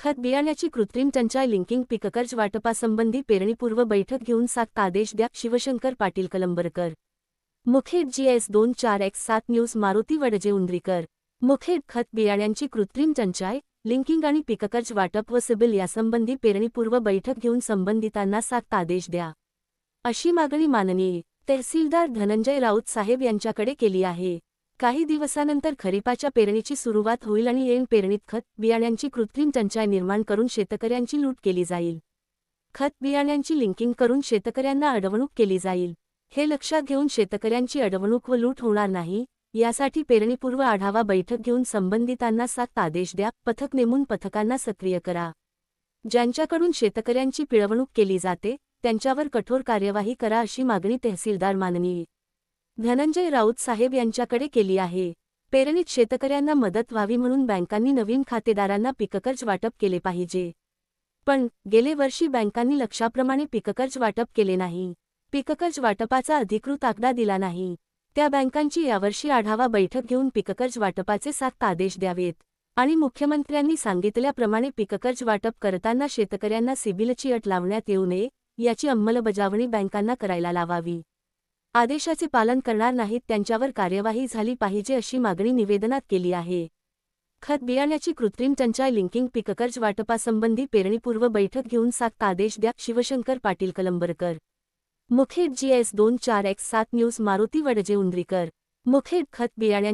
खत बियाण्याची कृत्रिम टंचाई लिंकिंग पीककर्ज वाटपासंबंधी पेरणीपूर्व बैठक घेऊन साक्त आदेश द्या. Shivshankar Patil Kalambarkar. Mukhed GS 24x7 news. Maruti Wadje Undrikar. Mukhed. खत बियाण्यांची कृत्रिम टंचाई लिंकिंग आणि पीककर्ज वाटप व सिबिल यासंबंधी पेरणीपूर्व बैठक घेऊन संबंधितांना साक्त आदेश द्या, अशी मागणी माननीय तहसीलदार धनंजय राऊत साहेब यांच्याकडे केली आहे. काही दिवसानंतर खरीपाच्या पेरणीची सुरुवात होईल आणि ऐन पेरणीत खत बियाण्यांची कृत्रिम टंचाई निर्माण करून शेतकऱ्यांची लूट केली जाईल. खत बियाण्यांची लिंकिंग करून शेतकऱ्यांना अडवणूक केली जाईल. हे लक्षात घेऊन शेतकऱ्यांची अडवणूक व लूट होणार नाही यासाठी पेरणीपूर्व आढावा बैठक घेऊन संबंधितांना साक्त आदेश द्या. पथक नेमून पथकांना सक्रिय करा. ज्यांच्याकडून शेतकऱ्यांची पिळवणूक केली जाते त्यांच्यावर कठोर कार्यवाही करा, अशी मागणी तहसीलदार माननीय धनंजय राऊत साहेब यांच्याकडे केली आहे. पेरणीत शेतकऱ्यांना मदत व्हावी म्हणून बँकांनी नवीन खातेदारांना पीककर्ज वाटप केले पाहिजे. पण गेले वर्षी बँकांनी लक्षाप्रमाणे पीककर्ज वाटप केले नाही. पीककर्ज वाटपाचा अधिकृत आकडा दिला नाही. त्या बँकांची यावर्षी आढावा बैठक घेऊन पीककर्ज वाटपाचे साक्त आदेश द्यावेत आणि मुख्यमंत्र्यांनी सांगितल्याप्रमाणे पीककर्ज वाटप करताना शेतकऱ्यांना सिबिलची अट लावण्यात येऊ नये याची अंमलबजावणी बँकांना करायला लावावी. आदेशाचे पालन करणार नाहीत त्यांच्यावर कार्यवाही झाली पाहिजे, अशी मागणी निवेदनात केली आहे. खत बियाण्याची कृत्रिम टंचाई लिंकिंग पीककर्ज वाटपासंबंधी पेरणीपूर्व बैठक घेऊन साक्त आदेश द्या. Shivshankar Patil Kalambarkar. Mukhed GS 24x7 news. Maruti Wadje Undrikar. Mukhed. खत बियाण्या